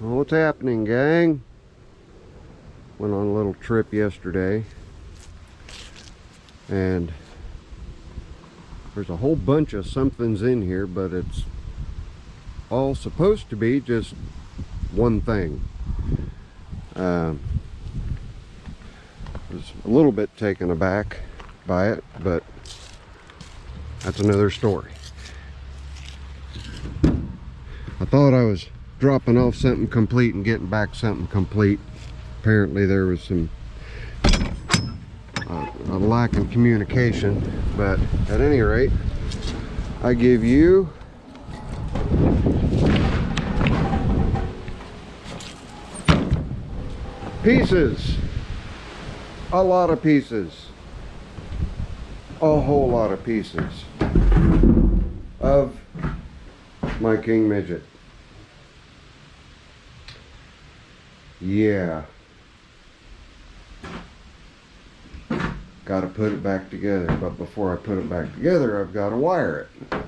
Well, what's happening, gang? Went on a little trip yesterday, and there's a whole bunch of somethings in here, but it's all supposed to be just one thing. I was a little bit taken aback by it, but that's another story. I thought I was dropping off something complete and getting back something complete. Apparently there was some a lack in communication, but at any rate, I give you pieces, a lot of pieces, a whole lot of pieces of my King Midget. Yeah, got to put it back together, but before I put it back together, I've got to wire it.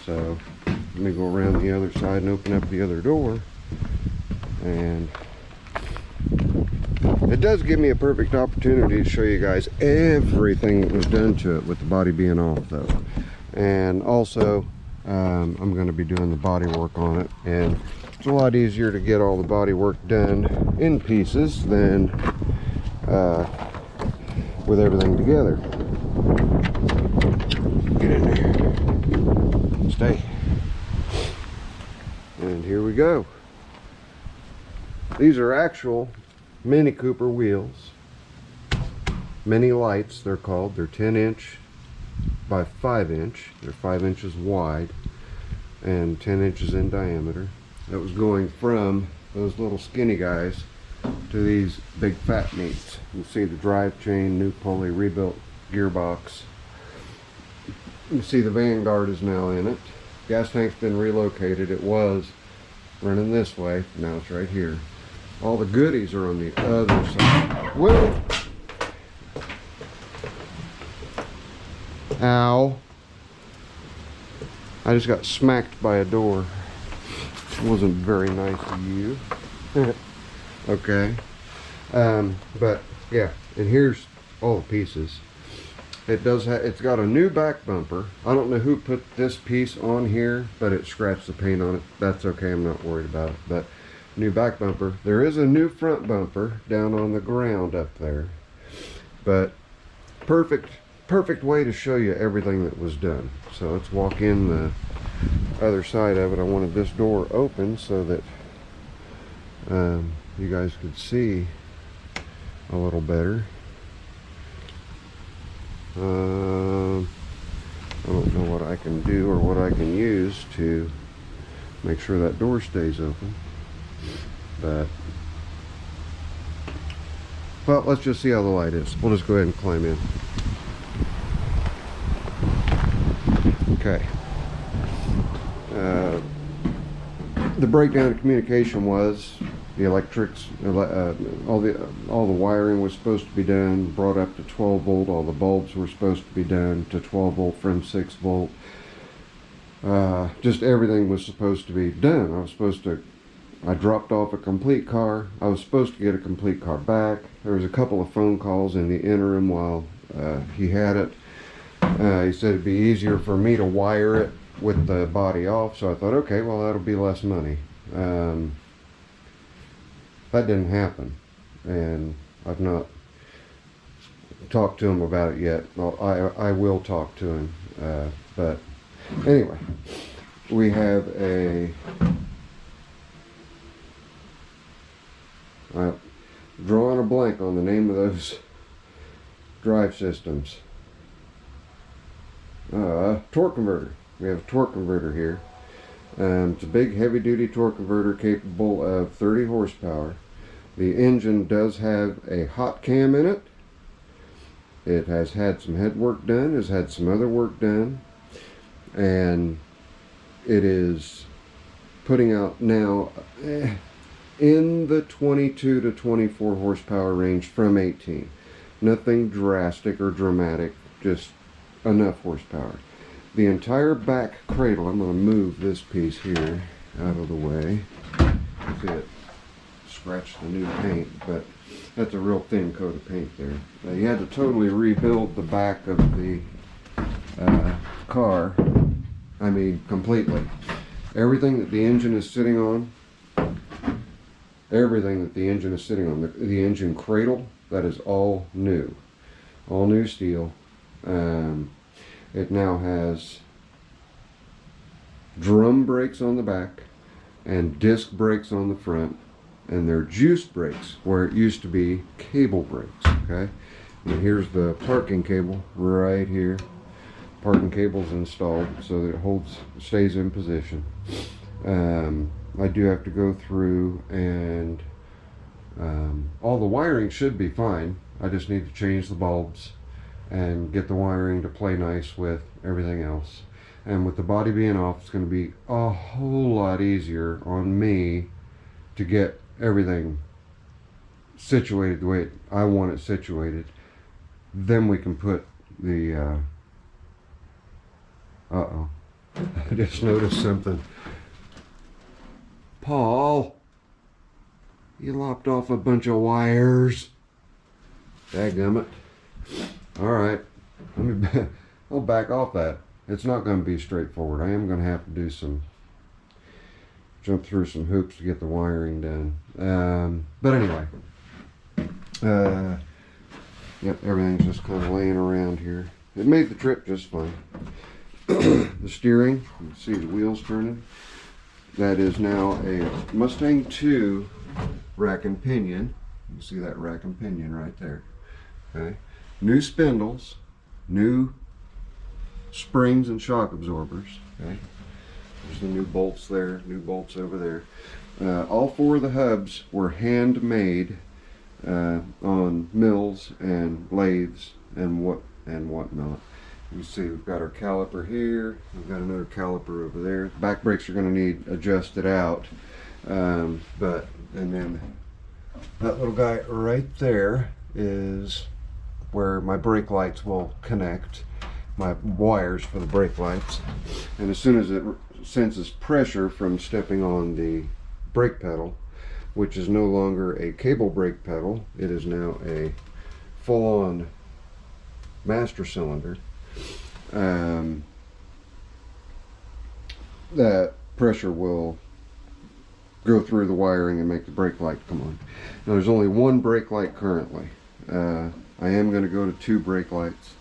So let me go around the other side and open up the other door, and it does give me a perfect opportunity to show you guys everything that was done to it, with the body being off though. And also I'm going to be doing the body work on it, and it's a lot easier to get all the body work done in pieces than with everything together. Get in there. Stay. And here we go. These are actual Mini Cooper wheels. Mini lights, they're called. They're 10-inch by 5-inch. They're 5 inches wide and 10 inches in diameter. That was going from those little skinny guys to these big fat meats. You can see the drivetrain, new pulley, rebuilt gearbox. You can see the Vanguard is now in it. Gas tank's been relocated. It was running this way, now it's right here. All the goodies are on the other side. Whoa! Ow. I just got smacked by a door. It wasn't very nice of you. Okay. But yeah, and here's all the pieces. It does have, it's got a new back bumper. I don't know who put this piece on here, but it scratched the paint on it. That's okay, I'm not worried about it. But new back bumper. There is a new front bumper down on the ground up there. But perfect way to show you everything that was done. So let's walk in the other side of it. I wanted this door open so that you guys could see a little better. I don't know what I can do or what I can use to make sure that door stays open, but well, let's just see how the light is. We'll just go ahead and climb in. Okay. The breakdown of communication was the electrics, all the wiring was supposed to be done, brought up to 12 volt. All the bulbs were supposed to be done to 12 volt from 6 volt. Just everything was supposed to be done. I dropped off a complete car. I was supposed to get a complete car back. There was a couple of phone calls in the interim while he had it. He said it'd be easier for me to wire it with the body off, so I thought, okay, well, that'll be less money. That didn't happen, and I've not talked to him about it yet. Well, I will talk to him, but anyway, we have drawing a blank on the name of those drive systems. Torque converter. We have a torque converter here. It's a big heavy-duty torque converter capable of 30 horsepower. The engine does have a hot cam in it. It has had some head work done, has had some other work done, and it is putting out now in the 22 to 24 horsepower range from 18. Nothing drastic or dramatic, just enough horsepower. The entire back cradle, I'm going to move this piece here. out of the way. See it scratched the new paint, but that's a real thin coat of paint there. You had to totally rebuild the back of the car. I mean, completely. Everything that the engine is sitting on, the engine cradle, that is all new steel. It now has drum brakes on the back and disc brakes on the front, and they're juice brakes where it used to be cable brakes. Okay, and here's the parking cable right here. Parking cable's installed so that it stays in position. I do have to go through and all the wiring should be fine. I just need to change the bulbs and get the wiring to play nice with everything else. And with the body being off, it's going to be a whole lot easier on me to get everything situated the way I want it situated. Then we can put the I just noticed something. Paul, you lopped off a bunch of wires. Dadgummit. Alright, I'll back off that. It's not going to be straightforward. I am going to have to do jump through some hoops to get the wiring done. But anyway, yep, everything's just kind of laying around here. It made the trip just fine. The steering, you can see the wheels turning. That is now a Mustang 2 rack and pinion. You can see that rack and pinion right there. Okay, new spindles, new springs and shock absorbers. Okay, there's the new bolts there, new bolts over there. All four of the hubs were handmade on mills and lathes and whatnot. You see we've got our caliper here, we've got another caliper over there. Back brakes are going to need adjusted out, and then that little guy right there is where my brake lights will connect, my wires for the brake lights. And as soon as it senses pressure from stepping on the brake pedal, which is no longer a cable brake pedal, it is now a full-on master cylinder, that pressure will go through the wiring and make the brake light come on. Now there's only one brake light currently. I am going to go to 2 brake lights.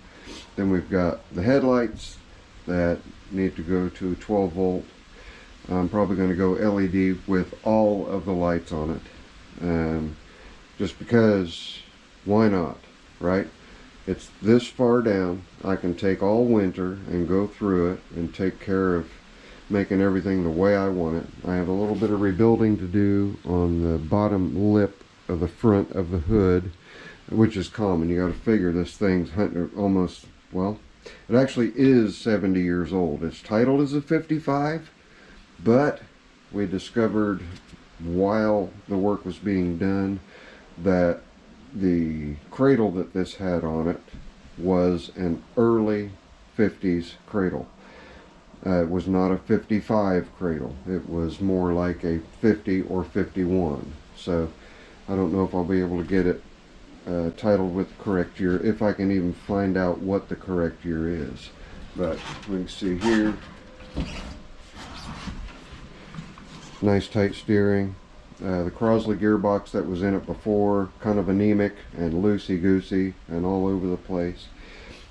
Then we've got the headlights that need to go to 12 volt. I'm probably going to go LED with all of the lights on it. Just because, why not, right? It's this far down. I can take all winter and go through it and take care of making everything the way I want it. I have a little bit of rebuilding to do on the bottom lip of the front of the hood, which is common. You got to figure this thing's almost, well, it actually is 70 years old. It's titled as a 55, but we discovered while the work was being done that the cradle that this had on it was an early 50s cradle. It was not a 55 cradle. It was more like a 50 or 51. So I don't know if I'll be able to get it titled with the correct year, if I can even find out what the correct year is. But we can see here, nice tight steering. The Crosley gearbox that was in it before, kind of anemic and loosey-goosey and all over the place.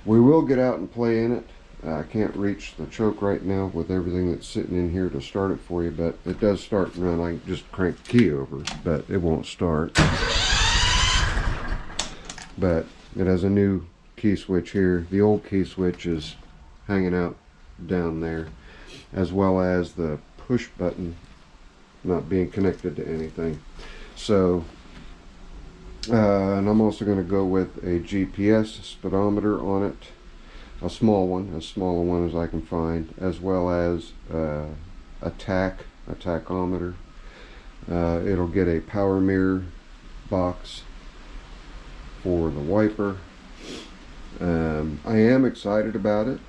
We will get out and play in it. I can't reach the choke right now with everything that's sitting in here to start it for you, but it does start and run. I can just crank the key over, but it won't start. But it has a new key switch here. The old key switch is hanging out down there, as well as the push button not being connected to anything. So and I'm also going to go with a GPS speedometer on it, a small one, as small a one as I can find, as well as a tachometer. It'll get a power mirror box for the wiper. I am excited about it.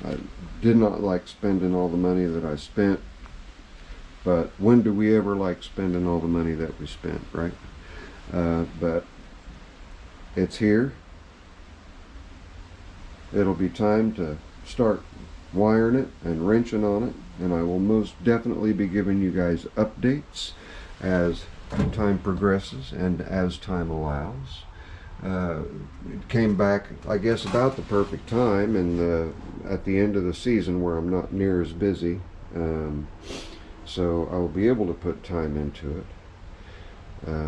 I did not like spending all the money that I spent but when do we ever like spending all the money that we spent, right? But it's here. It'll be time to start wiring it and wrenching on it, and I will most definitely be giving you guys updates as time progresses and as time allows. It came back, I guess, about the perfect time, and at the end of the season where I'm not near as busy, so I'll be able to put time into it.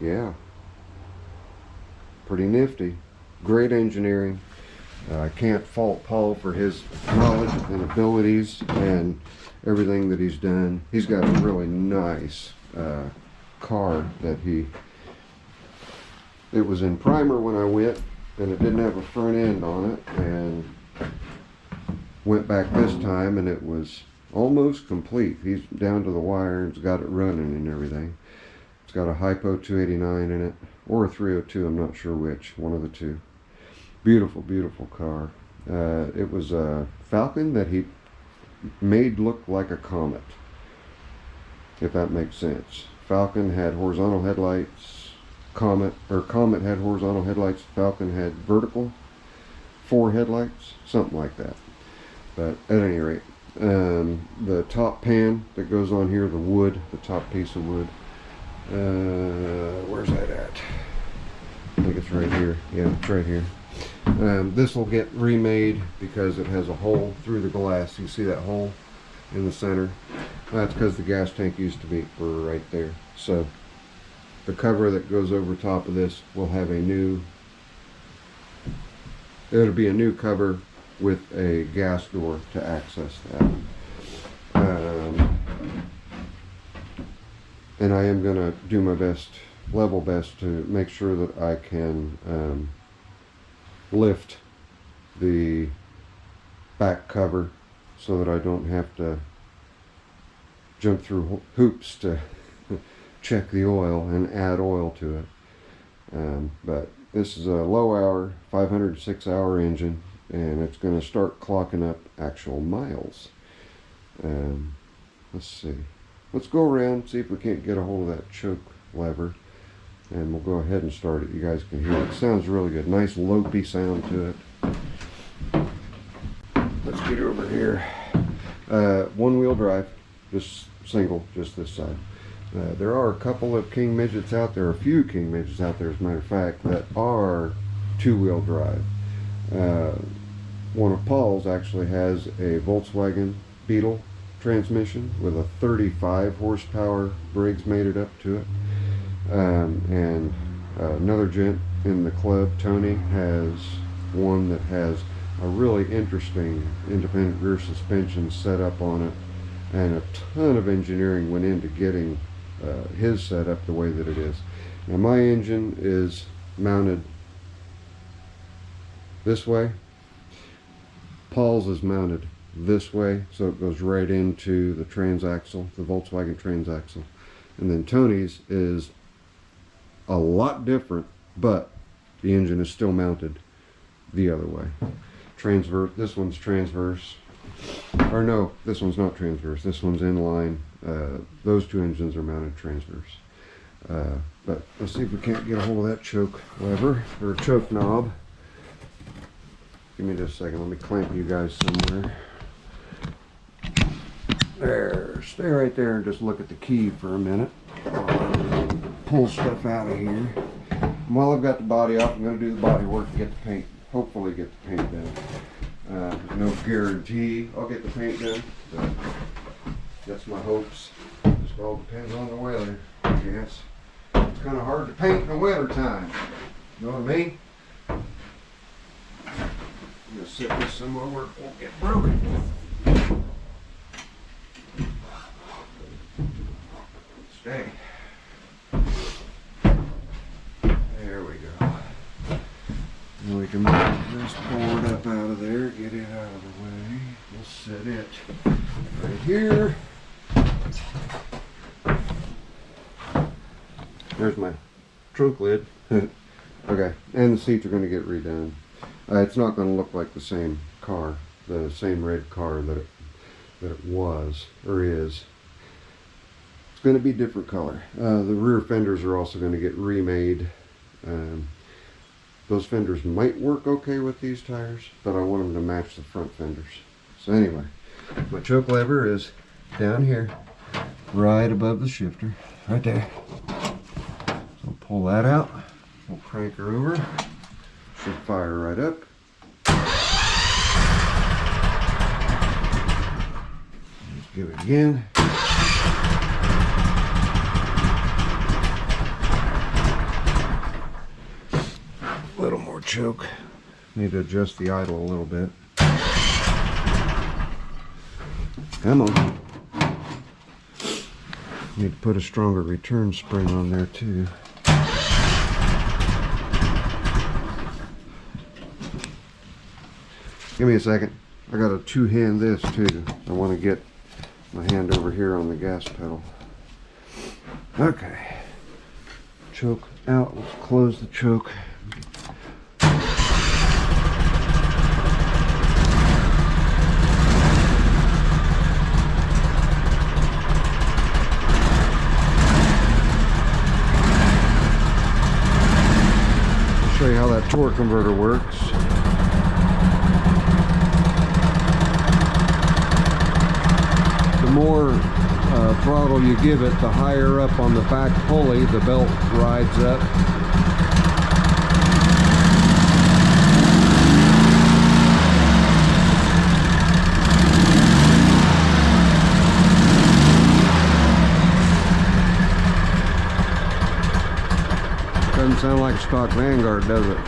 Yeah, pretty nifty. Great engineering. I can't fault Paul for his knowledge and abilities and everything that he's done. He's got a really nice car that it was in primer when I went, and it didn't have a front end on it, and went back this time and it was almost complete. He's down to the wire and got it running and everything. It's got a Hypo 289 in it, or a 302, I'm not sure which, one of the two. Beautiful, beautiful car. It was a Falcon that he made look like a Comet, if that makes sense. Falcon had horizontal headlights, Comet had horizontal headlights, Falcon had vertical 4 headlights, something like that. But at any rate, the top pan that goes on here, the wood, the top piece of wood, where's that at? I think it's right here. Yeah, it's right here. This will get remade because it has a hole through the glass. You see that hole in the center? That's because the gas tank used to be right there. So the cover that goes over top of this will have it'll be a new cover with a gas door to access that. And I am going to do my level best to make sure that I can lift the back cover so that I don't have to jump through hoops to check the oil and add oil to it. But this is a low hour 506 hour engine, and it's going to start clocking up actual miles. Let's see, let's go around, see if we can't get a hold of that choke lever, and we'll go ahead and start it. You guys can hear it. It sounds really good. Nice lopey sound to it. Let's get over here. One-wheel drive, just single, just this side. There are a couple of King Midgets out there, a few King Midgets out there, as a matter of fact, that are two-wheel drive. One of Paul's actually has a Volkswagen Beetle transmission with a 35 horsepower Briggs mated up to it. And another gent in the club, Tony, has one that has a really interesting independent rear suspension set up on it, and a ton of engineering went into getting his set up the way that it is. Now my engine is mounted this way. Paul's is mounted this way, so it goes right into the transaxle, the Volkswagen transaxle. And then Tony's is a lot different, but the engine is still mounted the other way. This one's transverse, or no, this one's not transverse, this one's inline. Those two engines are mounted transverse. But let's see if we can't get a hold of that choke lever, or choke knob. Give me just a second, let me clamp you guys somewhere. There, stay right there and just look at the key for a minute. Pull stuff out of here. And while I've got the body off, I'm going to do the body work and get the paint, hopefully get the paint done. No guarantee I'll get the paint done, but that's my hopes. Just all depends on the weather, I guess. It's kind of hard to paint in the winter time. You know what I mean? I'm going to set this somewhere where it won't get broken. Stay. There we go. And we can move this board up out of there, get it out of the way. We'll set it right here. There's my trunk lid. Okay, and the seats are going to get redone. It's not going to look like the same car, the same red car that that it was, or is. It's going to be different color. The rear fenders are also going to get remade. Those fenders might work okay with these tires, but I want them to match the front fenders. So anyway, my choke lever is down here, right above the shifter, right there. So I'll pull that out. We'll crank her over. Should fire right up. Let's give it again. A little more choke. Need to adjust the idle a little bit. Come on. Need to put a stronger return spring on there too. Give me a second. I got to two-hand this too. I want to get my hand over here on the gas pedal. Okay. Choke out. Let's close the choke. Show you how that torque converter works. The more throttle you give it, the higher up on the back pulley the belt rides up. Doesn't sound like a stock Vanguard, does it?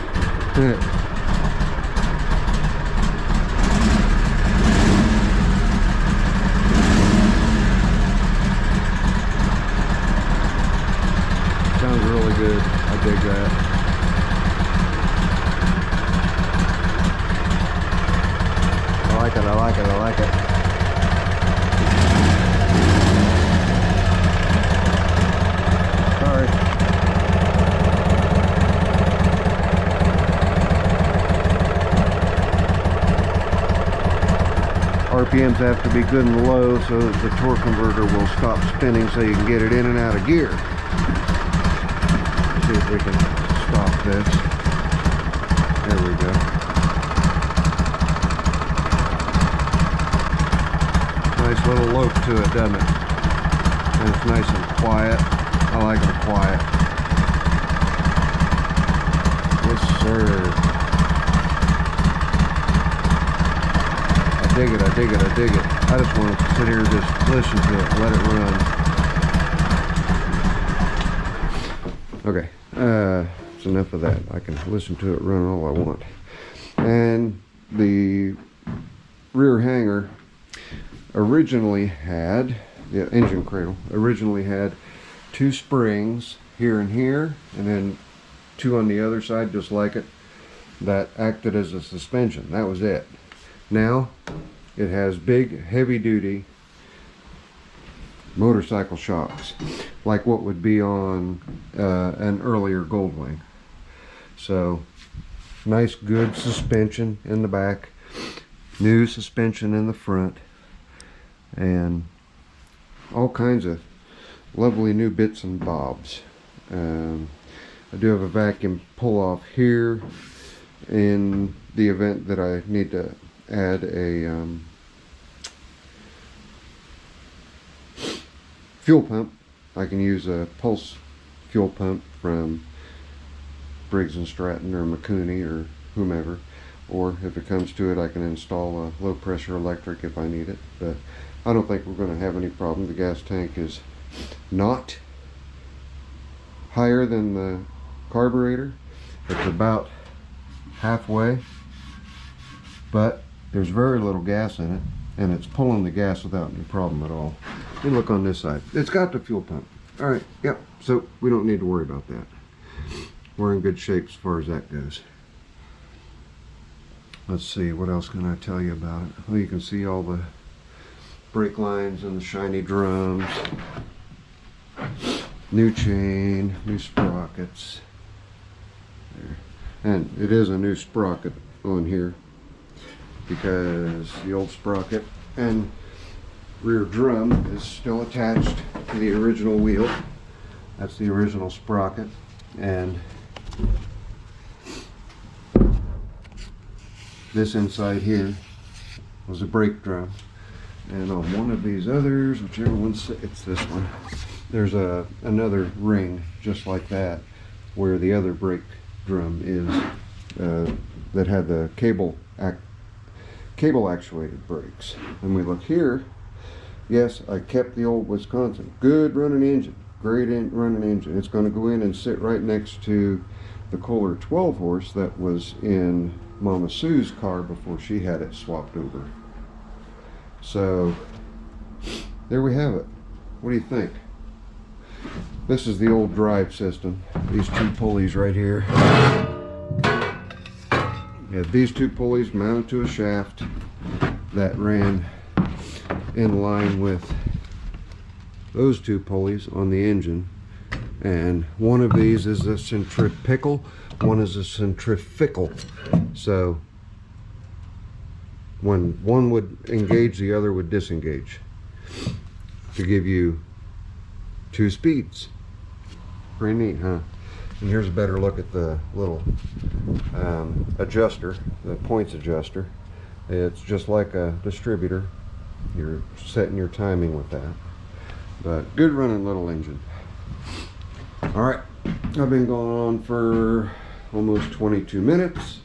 Sounds really good. I dig that. I like it, I like it, I like it. Sorry. RPMs have to be good and low so that the torque converter will stop spinning so you can get it in and out of gear. Let's see if we can stop this. There we go. Nice little lope to it, doesn't it? And it's nice and quiet. I like it quiet. Yes, sir. I dig it, I dig it, I dig it. I just want to sit here and just listen to it, let it run. Okay, that's enough of that. I can listen to it run all I want. And the rear hanger originally had, the engine cradle, originally had two springs here and here, and then two on the other side, just like it, that acted as a suspension. That was it. Now it has big, heavy-duty motorcycle shocks, like what would be on an earlier Goldwing. So nice, good suspension in the back, new suspension in the front, and all kinds of lovely new bits and bobs. I do have a vacuum pull-off here in the event that I need to add a fuel pump. I can use a pulse fuel pump from Briggs & Stratton or McCooney or whomever, or if it comes to it I can install a low pressure electric if I need it, but I don't think we're going to have any problem. The gas tank is not higher than the carburetor. It's about halfway, but there's very little gas in it, and it's pulling the gas without any problem at all. You look on this side. It's got the fuel pump. All right, yep, so we don't need to worry about that. We're in good shape as far as that goes. Let's see, what else can I tell you about it? Well, you can see all the brake lines and the shiny drums. New chain, new sprockets. There. And it is a new sprocket on here, because the old sprocket and rear drum is still attached to the original wheel. That's the original sprocket, and this inside here was a brake drum. And on one of these others, whichever one's, it's this one, there's another ring just like that where the other brake drum is, that had the cable actuated brakes. And we look here, yes, I kept the old Wisconsin. Good running engine, great running engine. It's going to go in and sit right next to the Kohler 12 horse that was in Mama Sue's car before she had it swapped over. So there we have it. What do you think? This is the old drive system. These two pulleys right here. You had these two pulleys mounted to a shaft that ran in line with those two pulleys on the engine. And one of these is a centripetal, one is a centrifugal. So when one would engage, the other would disengage to give you two speeds. Pretty neat, huh? And here's a better look at the little adjuster, the points adjuster. It's just like a distributor. You're setting your timing with that. But good running little engine. All right, I've been going on for almost 22 minutes.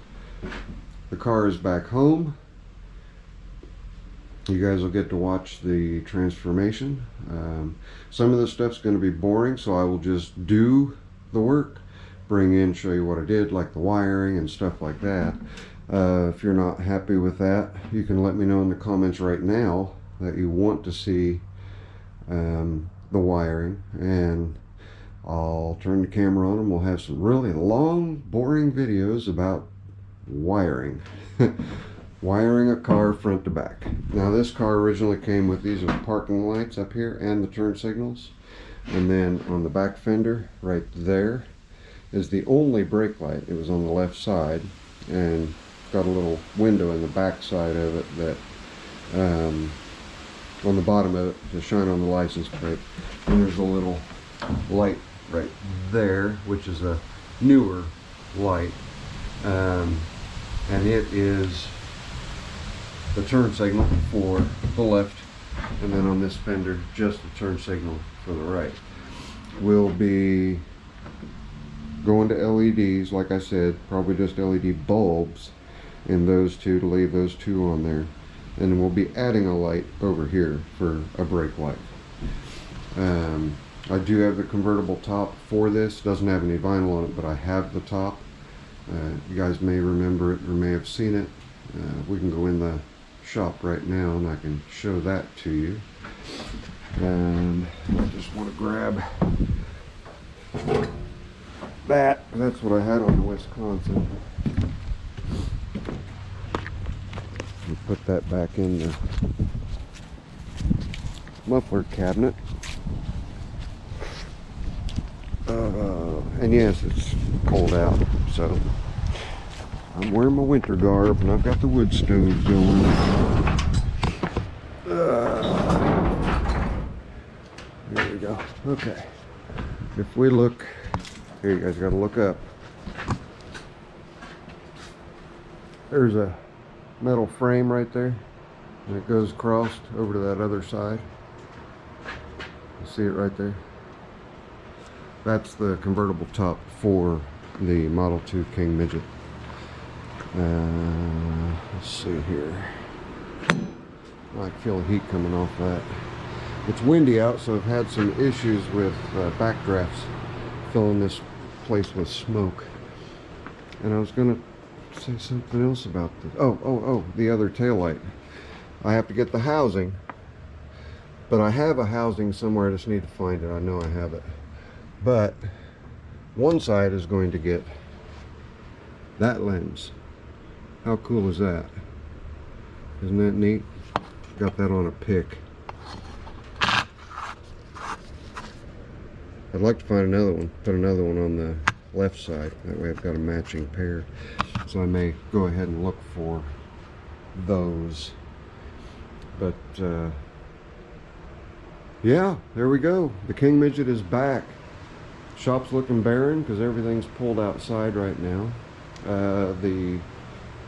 The car is back home. You guys will get to watch the transformation. Some of this stuff's going to be boring, so I will just do the work, bring in, show you what I did, like the wiring and stuff like that. If you're not happy with that, you can let me know in the comments right now that you want to see the wiring, and I'll turn the camera on and we'll have some really long, boring videos about wiring. Wiring a car front to back. Now this car originally came with these parking lights up here and the turn signals, and then on the back fender right there is the only brake light. It was on the left side and got a little window in the back side of it that on the bottom of it to shine on the license plate. And there's a little light right there, which is a newer light, and it is the turn signal for the left, and then on this fender just the turn signal for the right. We'll be going to LEDs, like I said, probably just LED bulbs in those two, to leave those two on there, and then we'll be adding a light over here for a brake light. I do have the convertible top for this. Doesn't have any vinyl on it, but I have the top. You guys may remember it or may have seen it. We can go in the shop right now and I can show that to you. And I just want to grab that. That's what I had on the Wisconsin. We put that back in the muffler cabinet. And yes, it's cold out, so I'm wearing my winter garb and I've got the wood stove going. There we go. Okay. If we look, here, you guys got to look up. There's a metal frame right there, and it goes across over to that other side. You see it right there? That's the convertible top for the Model 2 King Midget. Let's see here. I feel the heat coming off that. It's windy out, so I've had some issues with backdrafts filling this place with smoke. And I was going to say something else about this. Oh, the other taillight. I have to get the housing, but I have a housing somewhere. I just need to find it. I know I have it. But one side is going to get that lens. How cool is that? Isn't that neat? Got that on a pick. I'd like to find another one, put another one on the left side. That way I've got a matching pair. So I may go ahead and look for those. But yeah, there we go. The King Midget is back. Shop's looking barren because everything's pulled outside right now. The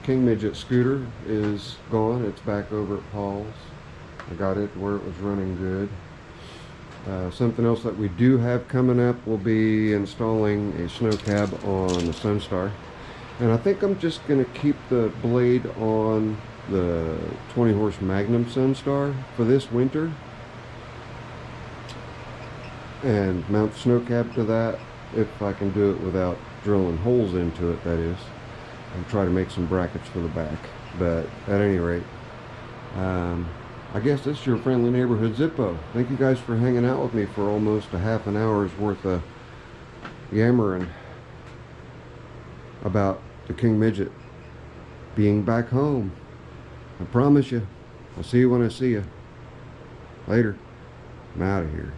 King Midget scooter is gone. It's back over at Paul's. I got it where it was running good. Something else that we do have coming up will be installing a snow cab on the Sunstar. And I think I'm just going to keep the blade on the 20 horse Magnum Sunstar for this winter. And mount the snow cab to that, if I can do it without drilling holes into it, that is. And try to make some brackets for the back. But at any rate, I guess this is your friendly neighborhood Zippo. Thank you guys for hanging out with me for almost a half an hour's worth of yammering about the King Midget being back home. I promise you, I'll see you when I see you. Later. I'm out of here.